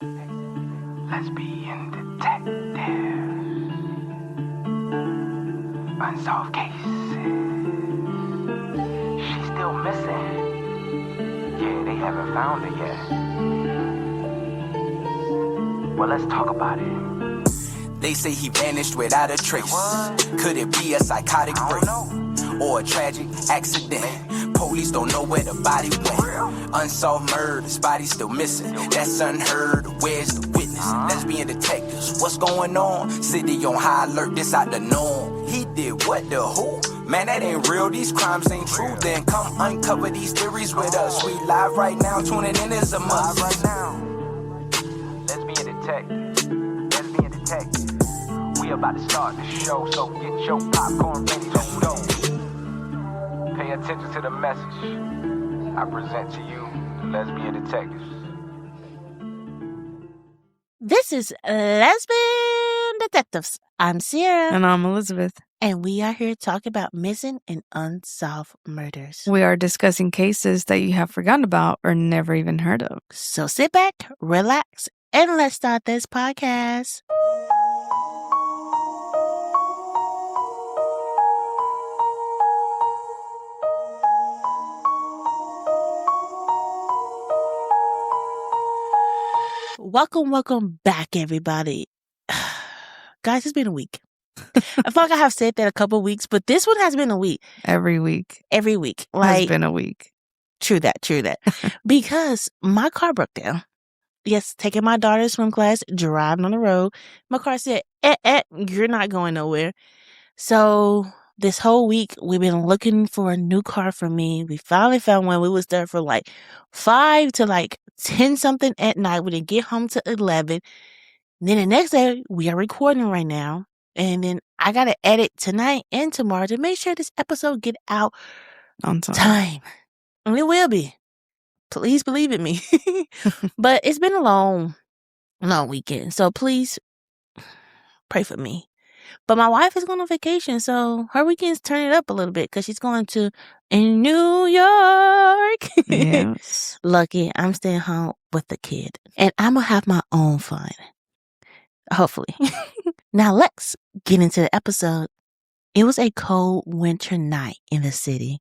Lesbian detective. Unsolved cases. She's still missing. Yeah, they haven't found her yet. Well, let's talk about it. They say he vanished without a trace. Could it be a psychotic break or a tragic accident? Police don't know where the body went. Unsolved murders, body still missing. That's unheard. Where's the witness? Lesbian detectives, what's going on? City on high alert, this out the norm. He did what, the who? Man, that ain't real, these crimes ain't true. Then come uncover these theories with us. We live right now, tuning in is a must. Right now. Lesbian detective. Lesbian detective. We about to start the show, so get your popcorn ready, let's go. Pay attention to the message I present to you, the lesbian detectives. This is Lesbian Detectives. I'm Sierra. And I'm Elizabeth. And we are here to talk about missing and unsolved murders. We are discussing cases that you have forgotten about or never even heard of. So sit back, relax, and let's start this podcast. Welcome back, everybody. Guys, it's been a week. I feel like I have said that a couple weeks, but this one has been a week. Every week. Every week. Has been a week. True that. Because my car broke down. Yes, taking my daughter to swim class, driving on the road. My car said, you're not going nowhere. So this whole week, we've been looking for a new car for me. We finally found one. We was there for 5 to 10 something at night. We didn't get home till 11. Then the next day, we are recording right now. And then I got to edit tonight and tomorrow to make sure this episode get out on time. And it will be. Please believe in me. But it's been a long weekend. So please pray for me. But my wife is going on vacation, so her weekend's turning it up a little bit because she's going to in New York. Yes. Lucky, I'm staying home with the kid. And I'm going to have my own fun. Hopefully. Now let's get into the episode. It was a cold winter night in the city.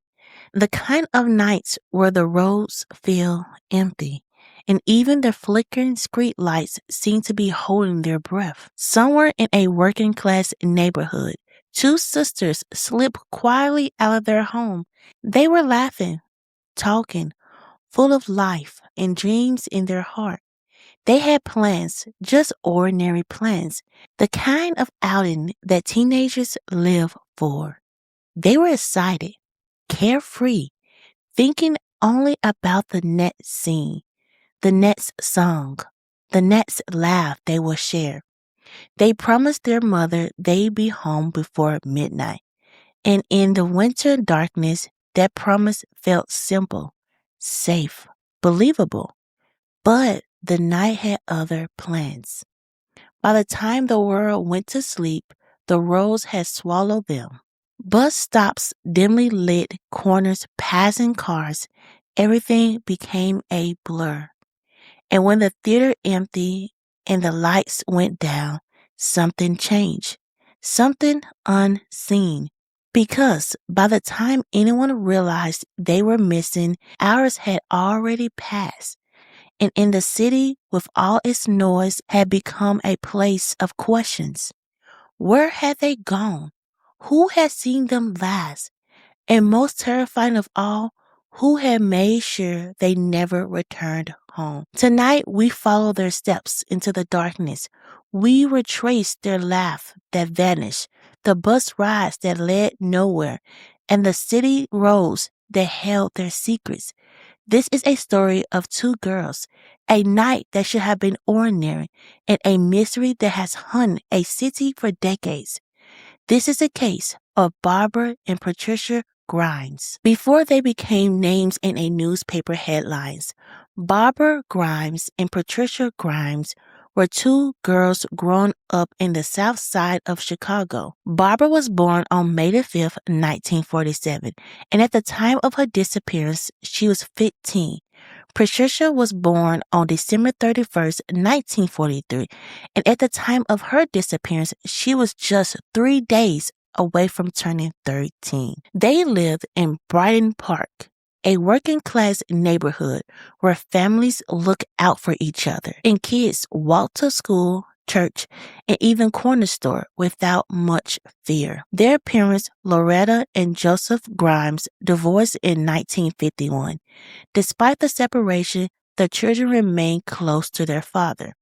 The kind of nights where the roads feel empty. And even the flickering street lights seem to be holding their breath. Somewhere in a working-class neighborhood, two sisters slipped quietly out of their home. They were laughing, talking, full of life and dreams in their heart. They had plans, just ordinary plans, the kind of outing that teenagers live for. They were excited, carefree, thinking only about the next scene. The next song, the next laugh they will share. They promised their mother they'd be home before midnight. And in the winter darkness, that promise felt simple, safe, believable. But the night had other plans. By the time the world went to sleep, the roads had swallowed them. Bus stops, dimly lit corners, passing cars, everything became a blur. And when the theater emptied and the lights went down, something changed. Something unseen. Because by the time anyone realized they were missing, hours had already passed. And in the city, with all its noise, had become a place of questions. Where had they gone? Who had seen them last? And most terrifying of all, who had made sure they never returned home? Tonight, we follow their steps into the darkness. We retrace their laugh that vanished, the bus rides that led nowhere, and the city roads that held their secrets. This is a story of two girls, a night that should have been ordinary, and a mystery that has haunted a city for decades. This is a case of Barbara and Patricia Grimes. Before they became names in a newspaper headlines, Barbara Grimes and Patricia Grimes were two girls grown up in the south side of Chicago. Barbara was born on May 5th, 1947, and at the time of her disappearance, she was 15. Patricia was born on December 31st, 1943, and at the time of her disappearance, she was just 3 days away from turning 13. They lived in Brighton Park, a working-class neighborhood where families look out for each other, and kids walk to school, church, and even corner store without much fear. Their parents, Loretta and Joseph Grimes, divorced in 1951. Despite the separation, the children remained close to their father.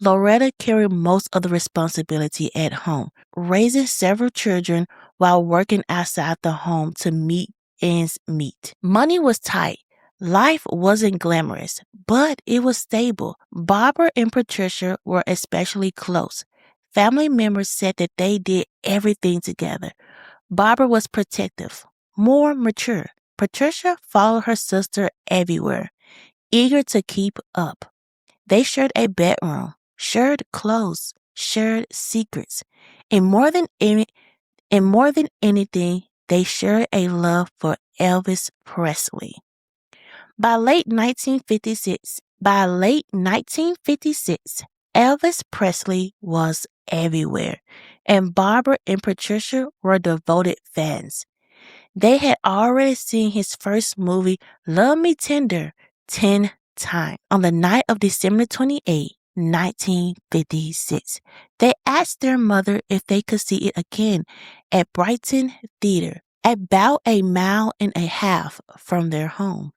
Loretta carried most of the responsibility at home, raising several children while working outside the home to meet ends meet. Money was tight. Life wasn't glamorous, but it was stable. Barbara and Patricia were especially close. Family members said that they did everything together. Barbara was protective, more mature. Patricia followed her sister everywhere, eager to keep up. They shared a bedroom, shared clothes, shared secrets, and more than anything, they shared a love for Elvis Presley. By late 1956, Elvis Presley was everywhere, and Barbara and Patricia were devoted fans. They had already seen his first movie, Love Me Tender, 10 times. On the night of December 28, 1956, they asked their mother if they could see it again at Brighton Theater, about 1.5 miles from their home.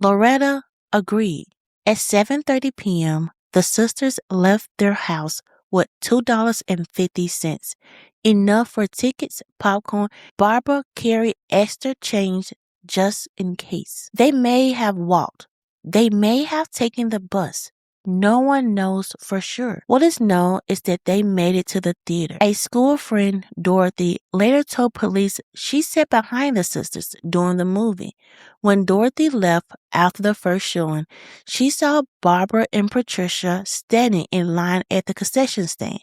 Loretta agreed. At 7:30 p.m., the sisters left their house with $2.50, enough for tickets, popcorn. Barbara carried extra change just in case. They may have walked. They may have taken the bus. No one knows for sure. What is known is that they made it to the theater. A school friend, Dorothy, later told police she sat behind the sisters during the movie. When Dorothy left after the first showing, she saw Barbara and Patricia standing in line at the concession stand.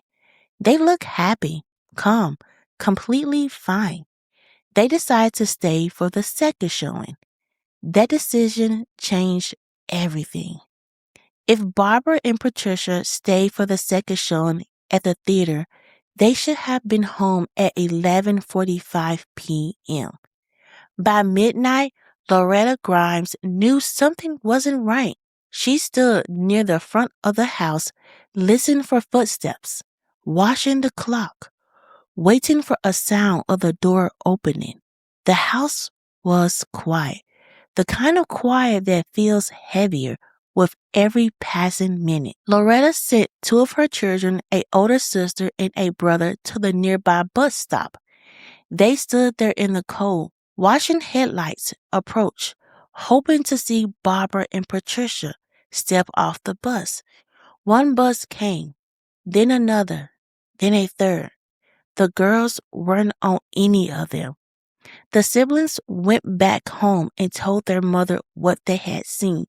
They looked happy, calm, completely fine. They decided to stay for the second showing. That decision changed everything. If Barbara and Patricia stayed for the second showing at the theater, they should have been home at 11:45 p.m. By midnight, Loretta Grimes knew something wasn't right. She stood near the front of the house, listening for footsteps, watching the clock, waiting for a sound of the door opening. The house was quiet, the kind of quiet that feels heavier with every passing minute. Loretta sent 2 of her children, an older sister and a brother, to the nearby bus stop. They stood there in the cold, watching headlights approach, hoping to see Barbara and Patricia step off the bus. One bus came, then another, then a third. The girls weren't on any of them. The siblings went back home and told their mother what they had seen,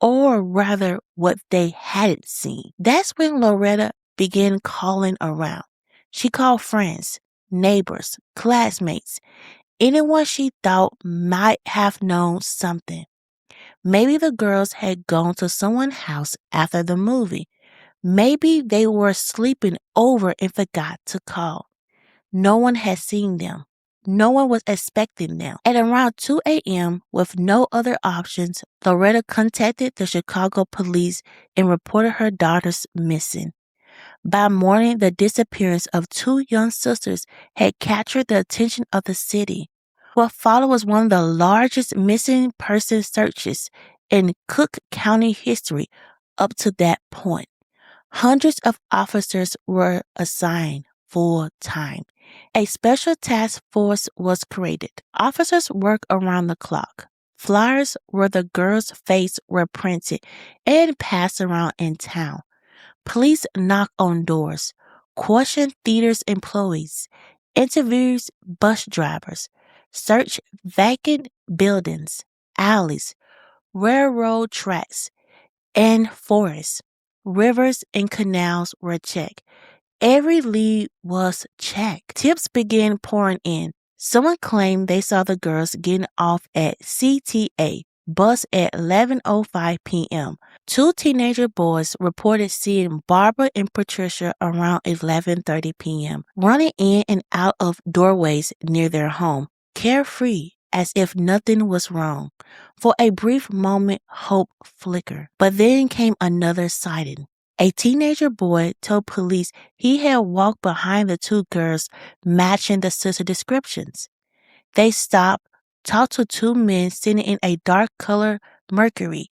or rather what they hadn't seen. That's when Loretta began calling around. She called friends, neighbors, classmates, anyone she thought might have known something. Maybe the girls had gone to someone's house after the movie. Maybe they were sleeping over and forgot to call. No one had seen them. No one was expecting them. At around 2 a.m., with no other options, Loretta contacted the Chicago police and reported her daughters missing. By morning, the disappearance of 2 young sisters had captured the attention of the city. What followed was one of the largest missing person searches in Cook County history up to that point. Hundreds of officers were assigned full-time. A special task force was created. Officers worked around the clock. Flyers where the girls' faces were printed and passed around in town. Police knocked on doors, questioned theater's employees, interviewed bus drivers, searched vacant buildings, alleys, railroad tracks, and forests. Rivers and canals were checked. Every lead was checked. Tips began pouring in. Someone claimed they saw the girls getting off at CTA, bus at 11:05 p.m. Two teenager boys reported seeing Barbara and Patricia around 11:30 p.m., running in and out of doorways near their home, carefree, as if nothing was wrong. For a brief moment, hope flickered. But then came another sighting. A teenager boy told police he had walked behind the two girls, matching the sister descriptions. They stopped, talked to two men sitting in a dark-colored Mercury.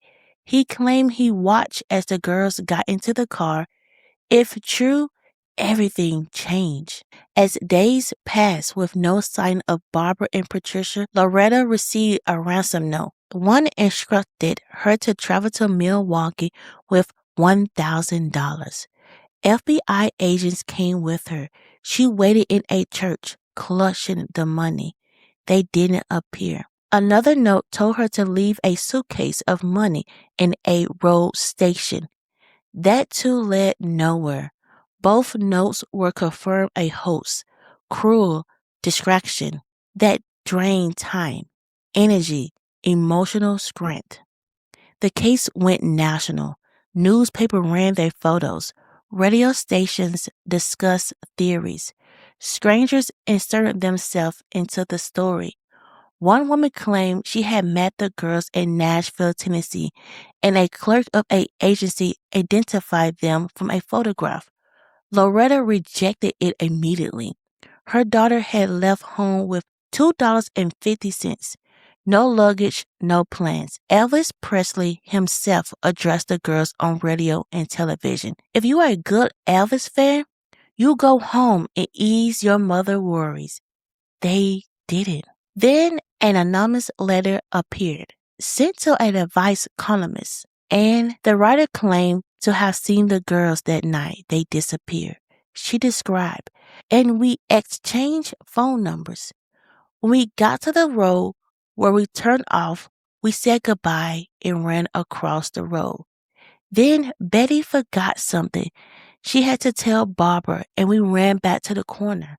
He claimed he watched as the girls got into the car. If true, everything changed. As days passed with no sign of Barbara and Patricia, Loretta received a ransom note. One instructed her to travel to Milwaukee with $1,000. FBI agents came with her. She waited in a church, clutching the money. They didn't appear. Another note told her to leave a suitcase of money in a road station. That too led nowhere. Both notes were confirmed a hoax, cruel distraction that drained time, energy, emotional strength. The case went national. Newspapers ran their photos. Radio stations discussed theories. Strangers inserted themselves into the story. One woman claimed she had met the girls in Nashville, Tennessee, and a clerk of an agency identified them from a photograph. Loretta rejected it immediately. Her daughter had left home with $2.50. No luggage, no plans. Elvis Presley himself addressed the girls on radio and television. If you are a good Elvis fan, you go home and ease your mother's worries. They didn't. Then an anonymous letter appeared, sent to an advice columnist, and the writer claimed to have seen the girls that night they disappeared. She described, and we exchanged phone numbers. When we got to the road where we turned off, we said goodbye and ran across the road. Then Betty forgot something. She had to tell Barbara, and we ran back to the corner.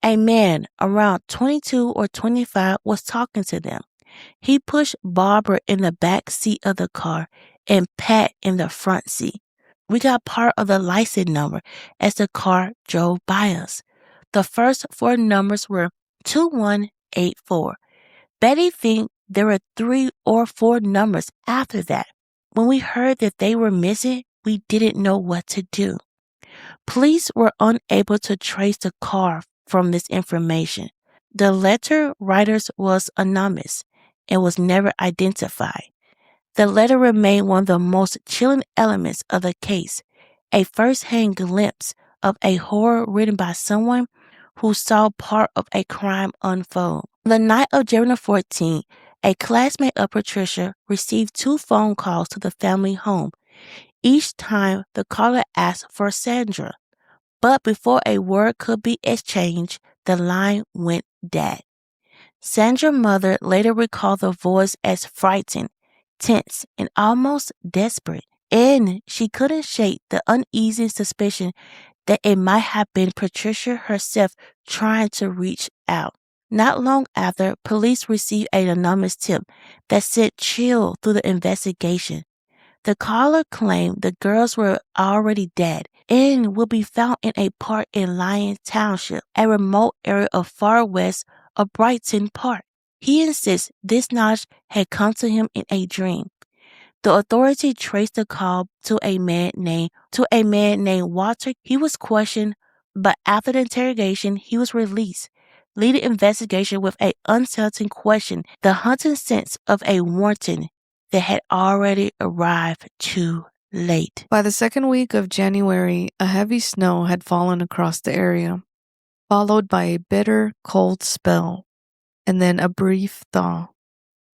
A man around 22 or 25 was talking to them. He pushed Barbara in the back seat of the car and Pat in the front seat. We got part of the license number as the car drove by us. The first four numbers were 2184. Betty think there were 3 or 4 numbers after that. When we heard that they were missing, we didn't know what to do. Police were unable to trace the car from this information. The letter writer's was anonymous and was never identified. The letter remained one of the most chilling elements of the case, a first-hand glimpse of a horror written by someone who saw part of a crime unfold. On the night of January 14th, a classmate of Patricia received 2 phone calls to the family home. Each time, the caller asked for Sandra. But before a word could be exchanged, the line went dead. Sandra's mother later recalled the voice as frightened, tense, and almost desperate, and she couldn't shake the uneasy suspicion that it might have been Patricia herself trying to reach out. Not long after, police received an anonymous tip that sent chill through the investigation. The caller claimed the girls were already dead and would be found in a park in Lyon Township, a remote area of far west of Brighton Park. He insists this knowledge had come to him in a dream. The authority traced the call to a man named Walter. He was questioned, but after the interrogation, he was released, leading investigation with an uncertain question, the haunting sense of a warning that had already arrived too late. By the second week of January, a heavy snow had fallen across the area, followed by a bitter, cold spell, and then a brief thaw.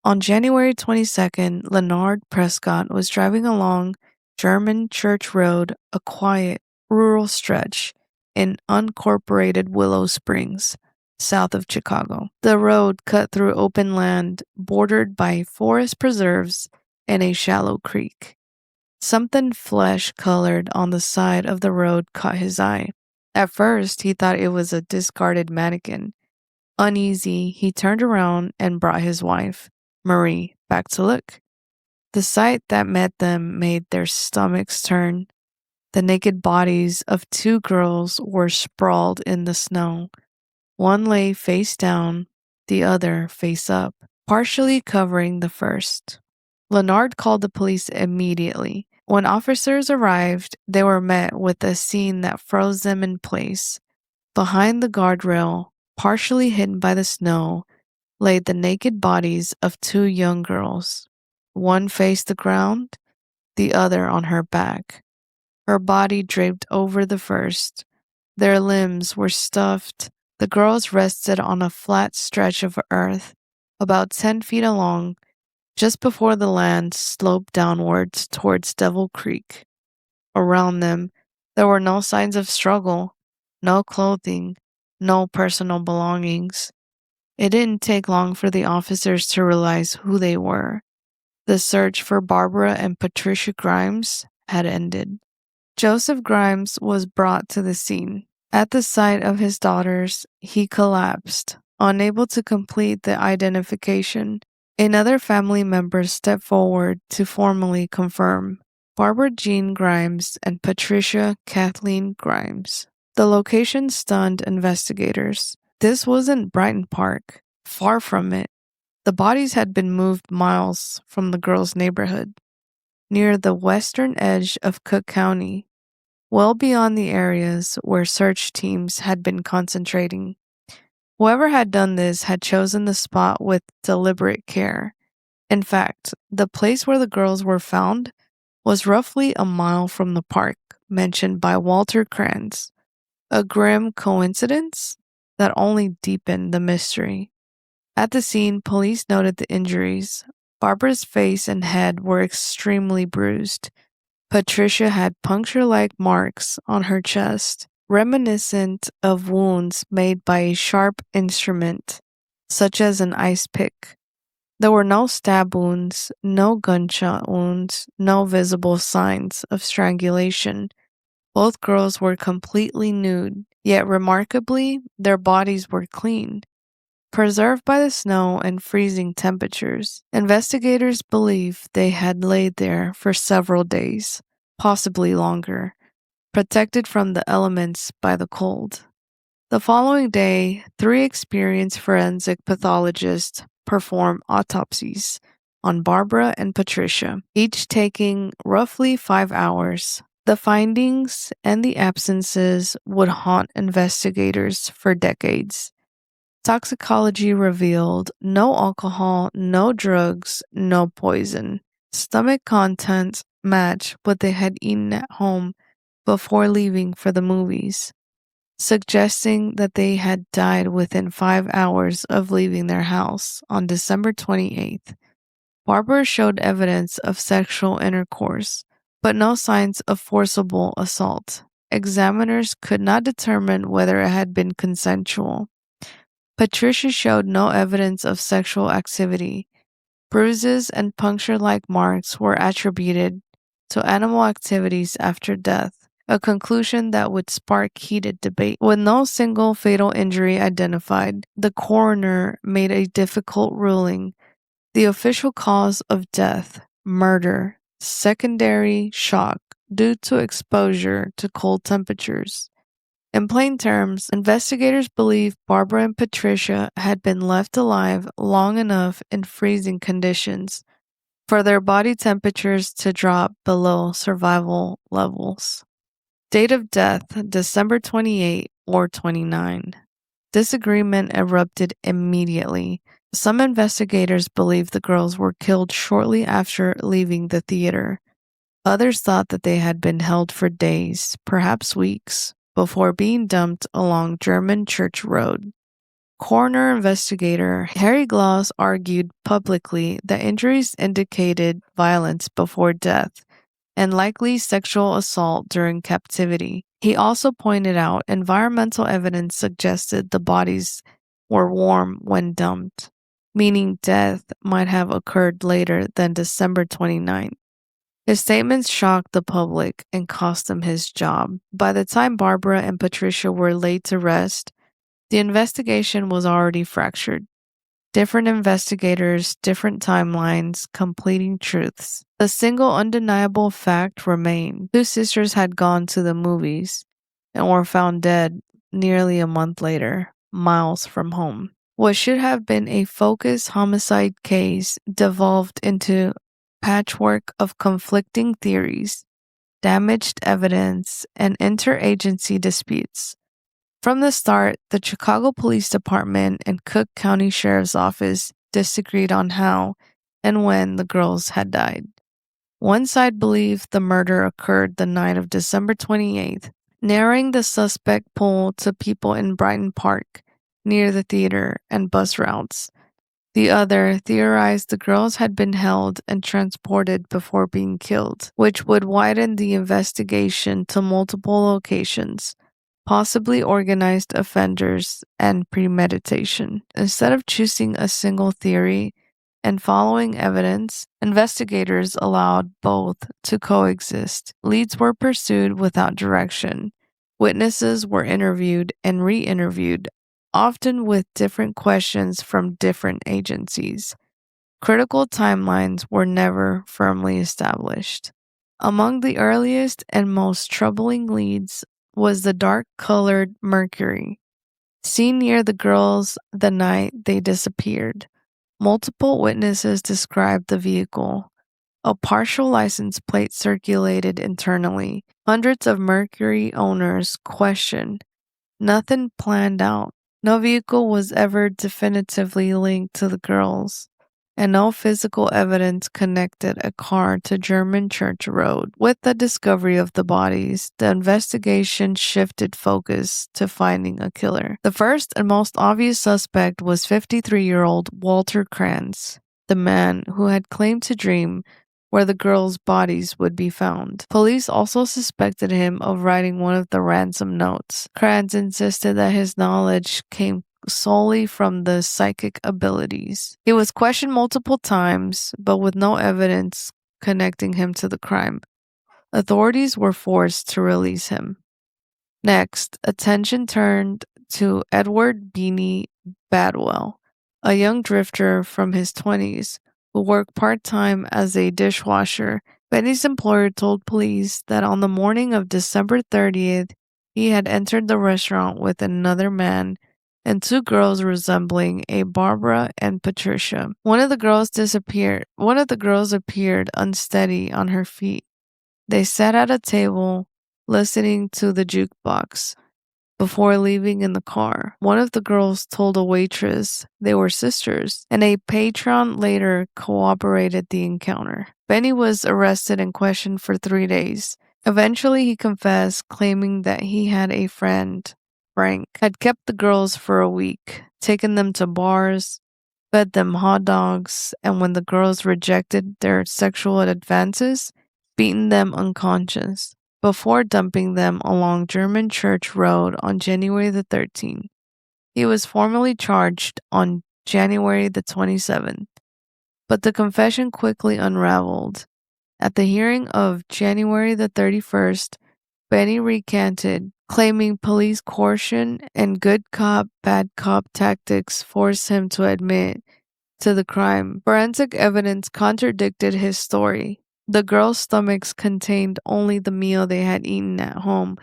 On January 22nd, Leonard Prescott was driving along German Church Road, a quiet, rural stretch in unincorporated Willow Springs, south of Chicago. The road cut through open land bordered by forest preserves and a shallow creek. Something flesh-colored on the side of the road caught his eye. At first, he thought it was a discarded mannequin. Uneasy, he turned around and brought his wife, Marie, back to look. The sight that met them made their stomachs turn. The naked bodies of 2 girls were sprawled in the snow. One lay face down, the other face up, partially covering the first. Leonard called the police immediately. When officers arrived, they were met with a scene that froze them in place. Behind the guardrail, partially hidden by the snow, lay the naked bodies of 2 young girls. One faced the ground, the other on her back. Her body draped over the first. Their limbs were stuffed. The girls rested on a flat stretch of earth, about 10 feet long, just before the land sloped downwards towards Devil Creek. Around them, there were no signs of struggle, no clothing, no personal belongings. It didn't take long for the officers to realize who they were. The search for Barbara and Patricia Grimes had ended. Joseph Grimes was brought to the scene. At the sight of his daughters, he collapsed, unable to complete the identification. Another family member stepped forward to formally confirm Barbara Jean Grimes and Patricia Kathleen Grimes. The location stunned investigators. This wasn't Brighton Park. Far from it. The bodies had been moved miles from the girls' neighborhood, near the western edge of Cook County, well beyond the areas where search teams had been concentrating. Whoever had done this had chosen the spot with deliberate care. In fact, the place where the girls were found was roughly a mile from the park mentioned by Walter Kranz. A grim coincidence that only deepened the mystery. At the scene, police noted the injuries. Barbara's face and head were extremely bruised. Patricia had puncture-like marks on her chest, reminiscent of wounds made by a sharp instrument, such as an ice pick. There were no stab wounds, no gunshot wounds, no visible signs of strangulation. Both girls were completely nude, yet remarkably, their bodies were clean. Preserved by the snow and freezing temperatures, investigators believe they had laid there for several days, possibly longer, protected from the elements by the cold. The following day, 3 experienced forensic pathologists performed autopsies on Barbara and Patricia, each taking roughly 5 hours. The findings and the absences would haunt investigators for decades. Toxicology revealed no alcohol, no drugs, no poison. Stomach contents matched what they had eaten at home before leaving for the movies, suggesting that they had died within 5 hours of leaving their house on December 28th. Barbara showed evidence of sexual intercourse, but no signs of forcible assault. Examiners could not determine whether it had been consensual. Patricia showed no evidence of sexual activity. Bruises and puncture-like marks were attributed to animal activities after death, a conclusion that would spark heated debate. With no single fatal injury identified, the coroner made a difficult ruling. The official cause of death, murder, secondary shock due to exposure to cold temperatures. In plain terms, investigators believe Barbara and Patricia had been left alive long enough in freezing conditions for their body temperatures to drop below survival levels. Date of death, December 28 or 29. Disagreement erupted immediately. Some investigators believe the girls were killed shortly after leaving the theater. Others thought that they had been held for days, perhaps weeks, before being dumped along German Church Road. Coroner investigator Harry Gloss argued publicly that injuries indicated violence before death and likely sexual assault during captivity. He also pointed out environmental evidence suggested the bodies were warm when dumped, meaning death might have occurred later than December 29th. His statements shocked the public and cost him his job. By the time Barbara and Patricia were laid to rest, the investigation was already fractured. different investigators, different timelines, completing truths. The single undeniable fact remained. Two sisters had gone to the movies and were found dead nearly a month later, miles from home. What should have been a focused homicide case devolved into patchwork of conflicting theories, damaged evidence, and interagency disputes. From the start, the Chicago Police Department and Cook County Sheriff's Office disagreed on how and when the girls had died. One side believed the murder occurred the night of December 28th, narrowing the suspect pool to people in Brighton Park, near the theater and bus routes. The other theorized the girls had been held and transported before being killed, which would widen the investigation to multiple locations, possibly organized offenders, and premeditation. Instead of choosing a single theory and following evidence, investigators allowed both to coexist. Leads were pursued without direction. Witnesses were interviewed and re-interviewed, often with different questions from different agencies. Critical timelines were never firmly established. Among the earliest and most troubling leads was the dark-colored Mercury, seen near the girls the night they disappeared. Multiple witnesses described the vehicle. A partial license plate circulated internally. Hundreds of Mercury owners questioned. Nothing planned out. No vehicle was ever definitively linked to the girls, and no physical evidence connected a car to German Church Road. With the discovery of the bodies, the investigation shifted focus to finding a killer. The first and most obvious suspect was 53-year-old Walter Kranz, the man who had claimed to dream where the girls' bodies would be found. Police also suspected him of writing one of the ransom notes. Kranz insisted that his knowledge came solely from the psychic abilities. He was questioned multiple times, but with no evidence connecting him to the crime. Authorities were forced to release him. Next, attention turned to Edward Beanie Badwell, a young drifter from his 20s who worked part-time as a dishwasher. Benny's employer told police that on the morning of December 30th, he had entered the restaurant with another man and two girls resembling a Barbara and Patricia. One of the girls appeared unsteady on her feet. They sat at a table, listening to the jukebox. Before leaving in the car, one of the girls told a waitress they were sisters, and a patron later corroborated the encounter. Benny was arrested and questioned for 3 days. Eventually, he confessed, claiming that he had a friend, Frank, had kept the girls for a week, taken them to bars, fed them hot dogs, and when the girls rejected their sexual advances, beaten them unconscious before dumping them along German Church Road on January the 13th. He was formally charged on January the 27th, but the confession quickly unraveled. At the hearing of January the 31st, Benny recanted, claiming police coercion and good cop, bad cop tactics forced him to admit to the crime. Forensic evidence contradicted his story. The girls' stomachs contained only the meal they had eaten at home,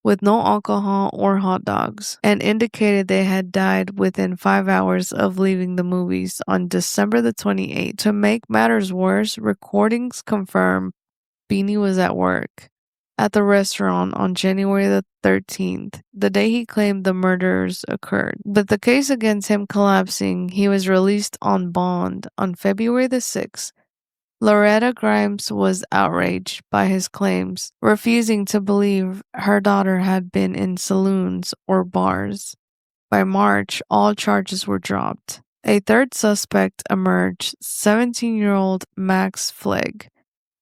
with no alcohol or hot dogs, and indicated they had died within 5 hours of leaving the movies on December the 28th. To make matters worse, recordings confirm Beanie was at work at the restaurant on January the 13th, the day he claimed the murders occurred. With the case against him collapsing, he was released on bond on February the 6th. Loretta Grimes was outraged by his claims, refusing to believe her daughter had been in saloons or bars. By March, all charges were dropped. A third suspect emerged, 17-year-old Max Flegg,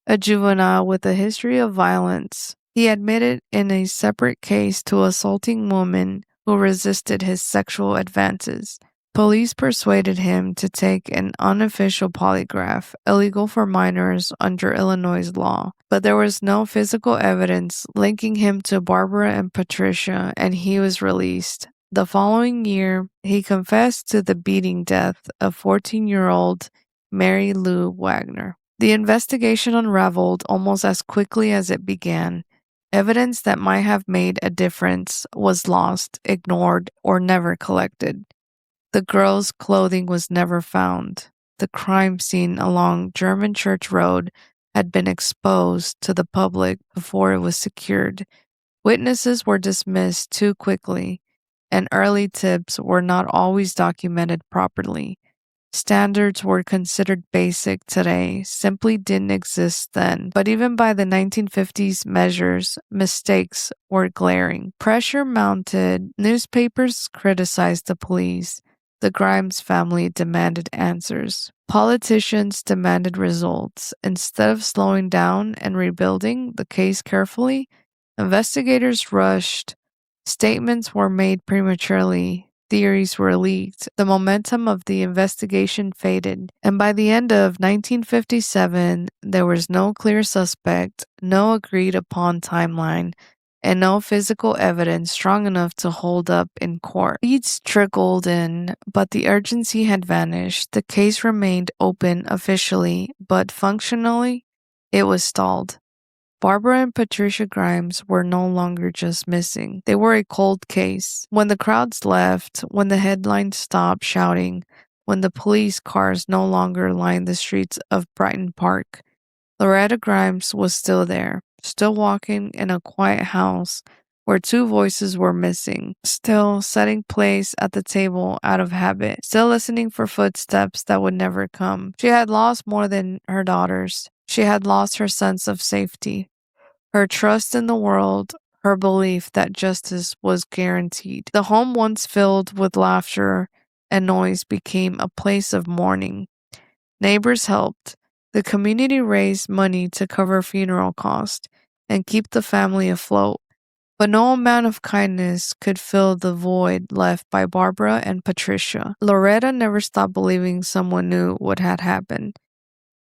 a juvenile with a history of violence. He admitted in a separate case to assaulting women who resisted his sexual advances. Police persuaded him to take an unofficial polygraph, illegal for minors under Illinois law, but there was no physical evidence linking him to Barbara and Patricia, and he was released. The following year, he confessed to the beating death of 14-year-old Mary Lou Wagner. The investigation unraveled almost as quickly as it began. Evidence that might have made a difference was lost, ignored, or never collected. The girl's clothing was never found. The crime scene along German Church Road had been exposed to the public before it was secured. Witnesses were dismissed too quickly, and early tips were not always documented properly. Standards were considered basic today, simply didn't exist then. But even by the 1950s measures, mistakes were glaring. Pressure mounted, newspapers criticized the police. The Grimes family demanded answers. Politicians demanded results. Instead of slowing down and rebuilding the case carefully, investigators rushed. Statements were made prematurely. Theories were leaked. The momentum of the investigation faded. And by the end of 1957, there was no clear suspect, no agreed upon timeline, and no physical evidence strong enough to hold up in court. Leads trickled in, but the urgency had vanished. The case remained open officially, but functionally, it was stalled. Barbara and Patricia Grimes were no longer just missing. They were a cold case. When the crowds left, when the headlines stopped shouting, when the police cars no longer lined the streets of Brighton Park, Loretta Grimes was still there, still walking in a quiet house where two voices were missing, still setting place at the table out of habit, still listening for footsteps that would never come. She had lost more than her daughters. She had lost her sense of safety, her trust in the world, her belief that justice was guaranteed. The home once filled with laughter and noise became a place of mourning. Neighbors helped. The community raised money to cover funeral costs and keep the family afloat. But no amount of kindness could fill the void left by Barbara and Patricia. Loretta never stopped believing someone knew what had happened,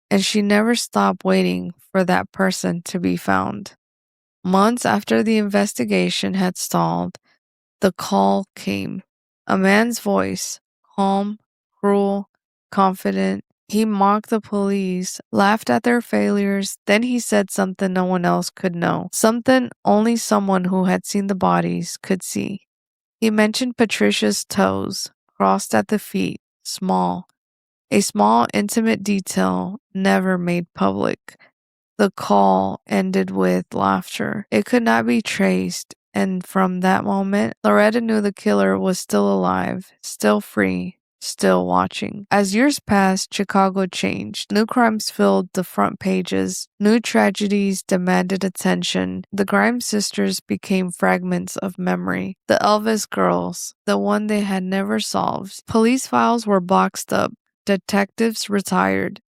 and she never stopped waiting for that person to be found. Months after the investigation had stalled, the call came. A man's voice, calm, cruel, confident. He mocked the police, laughed at their failures, then he said something no one else could know, something only someone who had seen the bodies could see. He mentioned Patricia's toes, crossed at the feet, small. A small, intimate detail never made public. The call ended with laughter. It could not be traced, and from that moment, Loretta knew the killer was still alive, still free, still watching. As years passed, Chicago changed. New crimes filled the front pages. New tragedies demanded attention. The Grimes sisters became fragments of memory. The Elvis girls, the one they had never solved. Police files were boxed up. Detectives retired.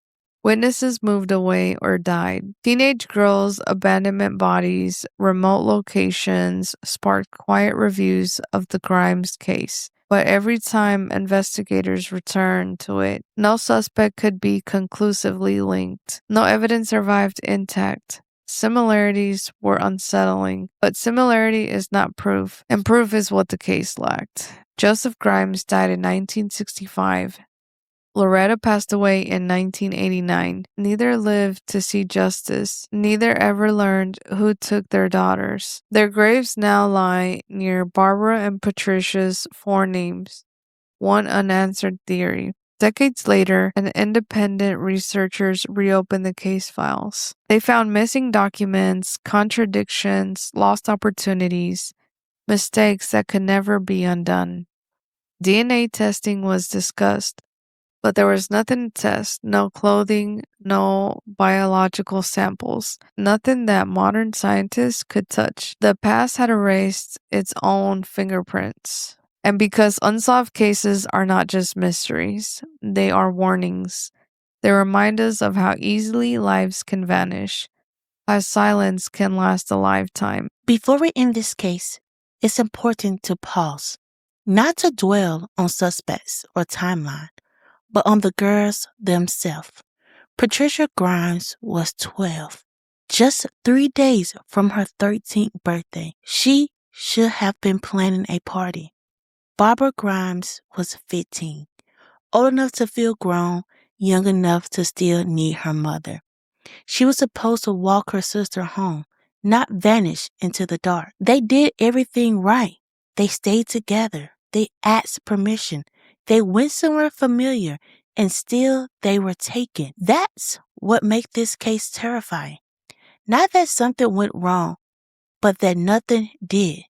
Witnesses moved away or died. Teenage girls, abandonment bodies, remote locations sparked quiet reviews of the Grimes case. But every time investigators returned to it, no suspect could be conclusively linked. No evidence survived intact. Similarities were unsettling, but similarity is not proof, and proof is what the case lacked. Joseph Grimes died in 1965. Loretta passed away in 1989. Neither lived to see justice. Neither ever learned who took their daughters. Their graves now lie near Barbara and Patricia's forenames, one unanswered theory. Decades later, independent researchers reopened the case files. They found missing documents, contradictions, lost opportunities, mistakes that could never be undone. DNA testing was discussed, but there was nothing to test, no clothing, no biological samples, nothing that modern scientists could touch. The past had erased its own fingerprints. And because unsolved cases are not just mysteries, they are warnings. They remind us of how easily lives can vanish, how silence can last a lifetime. Before we end this case, it's important to pause, not to dwell on suspects or timeline, but on the girls themselves. Patricia Grimes was 12, just 3 days from her 13th birthday. She should have been planning a party. Barbara Grimes was 15, old enough to feel grown, young enough to still need her mother. She was supposed to walk her sister home, not vanish into the dark. They did everything right. They stayed together. They asked permission. They went somewhere familiar, and still they were taken. That's what makes this case terrifying. Not that something went wrong, but that nothing did.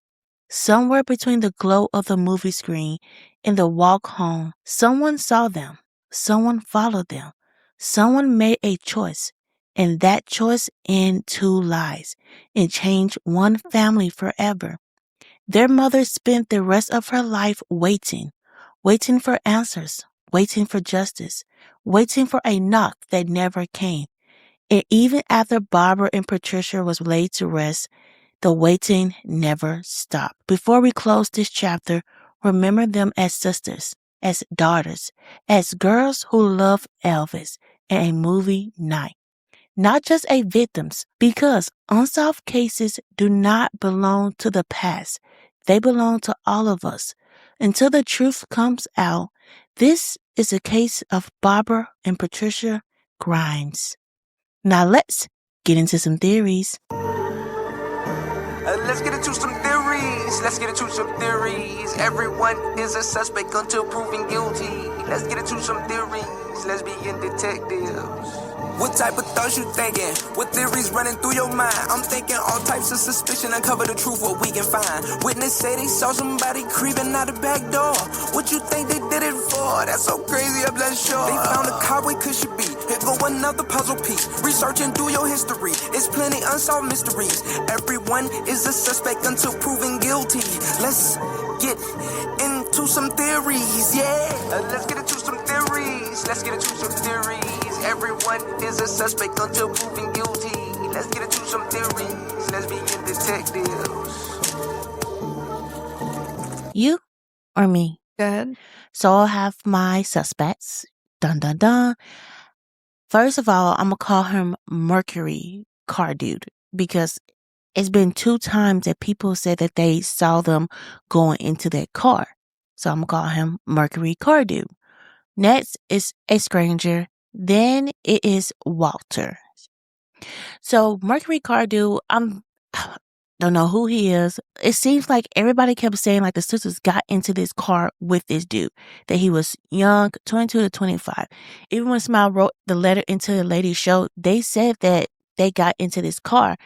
Somewhere between the glow of the movie screen and the walk home, someone saw them. Someone followed them. Someone made a choice, and that choice ended two lives and changed one family forever. Their mother spent the rest of her life waiting for answers, waiting for justice, waiting for a knock that never came. And even after Barbara and Patricia was laid to rest, the waiting never stopped. Before we close this chapter, remember them as sisters, as daughters, as girls who love Elvis and a movie night. Not just as victims, because unsolved cases do not belong to the past. They belong to all of us. Until the truth comes out, this is a case of Barbara and Patricia Grimes. Now let's get into some theories. Let's get into some theories. Everyone is a suspect until proven guilty. Let's get into some theories. Let's begin detectives. What type of thoughts you thinking? What theories running through your mind? I'm thinking all types of suspicion. Uncover the truth, what we can find. Witness say they saw somebody creeping out the back door. What you think they did it for? That's so crazy, I'm not sure. They found a car, where could she be? Here go another puzzle piece. Researching through your history. It's plenty unsolved mysteries. Everyone is a suspect until proven guilty. Let's get into some theories, yeah. Let's get into some theories. Everyone is a suspect until proven guilty. Let's get into some theories. Let's begin detectives. You or me? Go ahead. So I'll have my suspects. Dun dun dun. First of all, I'm going to call him Mercury Car Dude because it's been 2 times that people said that they saw them going into that car. So I'm going to call him Mercury Car Dude. Next is a stranger. Then it is Walter. So Mercury Car Dude, don't know who he is. It seems like everybody kept saying like the sisters got into this car with this dude, that he was young, 22 to 25. Even when Smile wrote the letter into the lady's show, they said that they got into this car.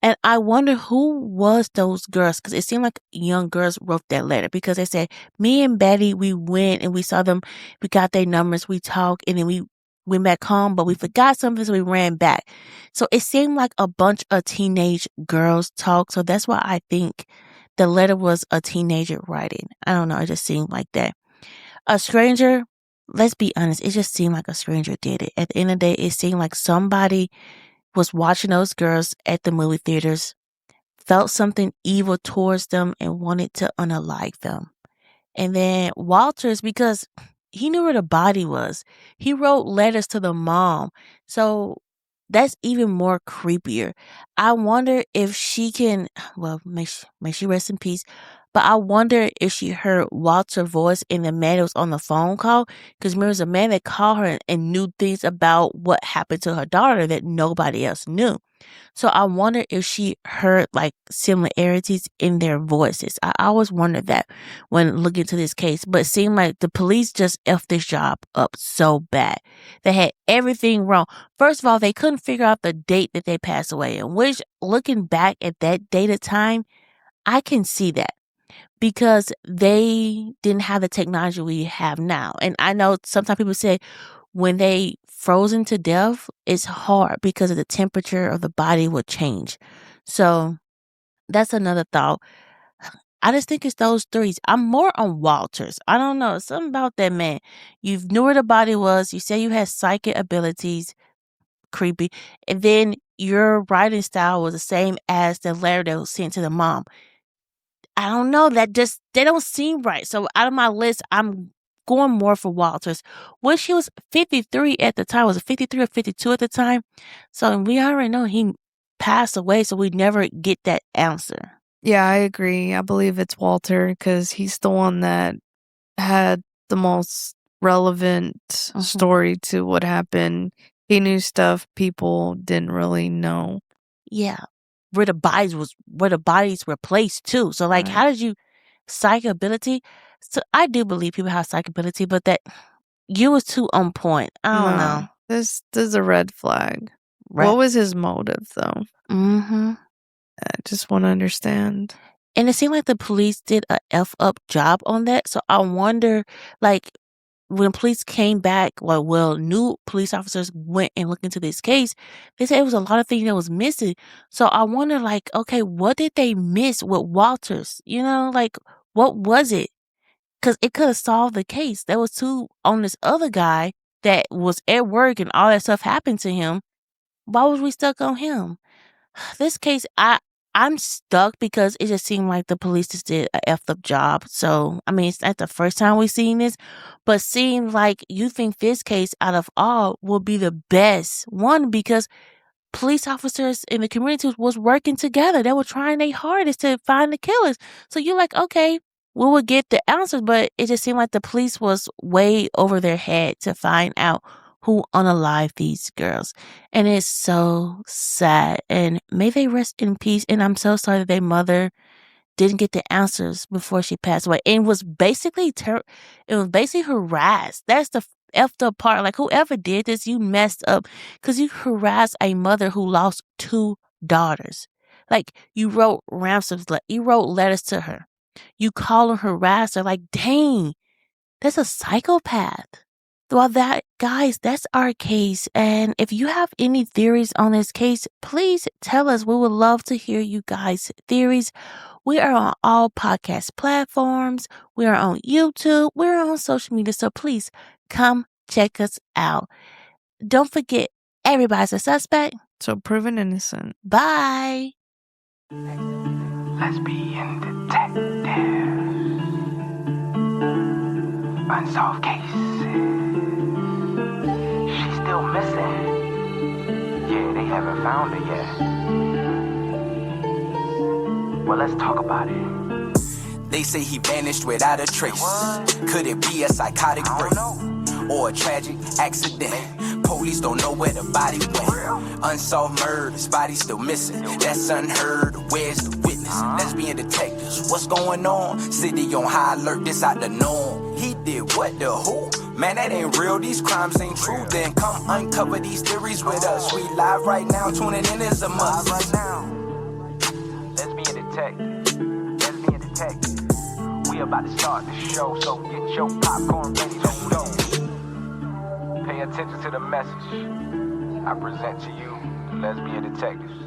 And I wonder who was those girls, because it seemed like young girls wrote that letter, because they said, me and Betty, we went and we saw them, we got their numbers, we talked, and then we went back home, but we forgot something, so we ran back. So it seemed like a bunch of teenage girls talk. So that's why I think the letter was a teenager writing. I don't know. It just seemed like that. A stranger, let's be honest, it just seemed like a stranger did it. At the end of the day, it seemed like somebody was watching those girls at the movie theaters, felt something evil towards them, and wanted to unalive them. And then Walters, because he knew where the body was. He wrote letters to the mom. So that's even more creepier. I wonder if she can, well, may she rest in peace. But I wonder if she heard Walter's voice in the man that was on the phone call. Because remember, it was a man that called her and knew things about what happened to her daughter that nobody else knew. So I wonder if she heard like similarities in their voices. I always wondered that when looking into this case, but it seemed like the police just effed this job up so bad. They had everything wrong. First of all, they couldn't figure out the date that they passed away, in which looking back at that date of time, I can see that because they didn't have the technology we have now. And I know sometimes people say when they frozen to death, it's hard because of the temperature of the body will change. So that's another thought. I just think it's those 3. I'm more on Walters. I don't know. Something about that man. You knew where the body was. You say you had psychic abilities. Creepy. And then your writing style was the same as the letter that was sent to the mom. I don't know. They don't seem right. So out of my list, I'm going more for Walters. When she was 53 at the time, was it 53 or 52 at the time? So we already know he passed away, so we never get that answer. Yeah, I agree. I believe it's Walter because he's the one that had the most relevant story to what happened. He knew stuff people didn't really know. Yeah. Where the bodies were placed too. So like, how did you psychability? So I do believe people have psychability, but that you was too on point. I don't know. This is a red flag. What was his motive though? I just want to understand. And it seemed like the police did a F up job on that. So I wonder, like, when police came back, new police officers went and looked into this case, they said it was a lot of things that was missing. So I wonder, like, okay, what did they miss with Walters? You know, like, what was it? Because it could have solved the case. There was two on this other guy that was at work and all that stuff happened to him. Why was we stuck on him? This case, I'm stuck because it just seemed like the police just did a effed up job. So, I mean, it's not the first time we've seen this, but seemed like you think this case out of all will be the best one because police officers in the community was working together. They were trying their hardest to find the killers. So you're like, okay, we will get the answers, but it just seemed like the police was way over their head to find out who unalived these girls. And it's so sad. And may they rest in peace. And I'm so sorry that their mother didn't get the answers before she passed away. And was basically harassed. That's the effed up part. Like, whoever did this, you messed up because you harassed a mother who lost 2 daughters. Like, you wrote ransoms, you wrote letters to her. You call and harass her. Like, dang, that's a psychopath. Well, guys, that's our case. And if you have any theories on this case, please tell us. We would love to hear you guys' theories. We are on all podcast platforms. We are on YouTube. We're on social media. So please come check us out. Don't forget, everybody's a suspect. So proven innocent. Bye. Lesbian detective. Unsolved cases. She's still missing. Yeah, they haven't found her yet. Well, let's talk about it. They say he vanished without a trace. Could it be a psychotic break or a tragic accident? Police don't know where the body went. Unsolved murders, body still missing. That's unheard. Where's the witness? Lesbian detectives, what's going on? City on high alert, this out the norm. He did what, the who? Man, that ain't real, these crimes ain't true. Then come uncover these theories with us. We live right now, tuning in is a must. Right now, lesbian detective. We about to start the show, so get your popcorn ready, let's go. Pay attention to the message I present to you, the lesbian detectives.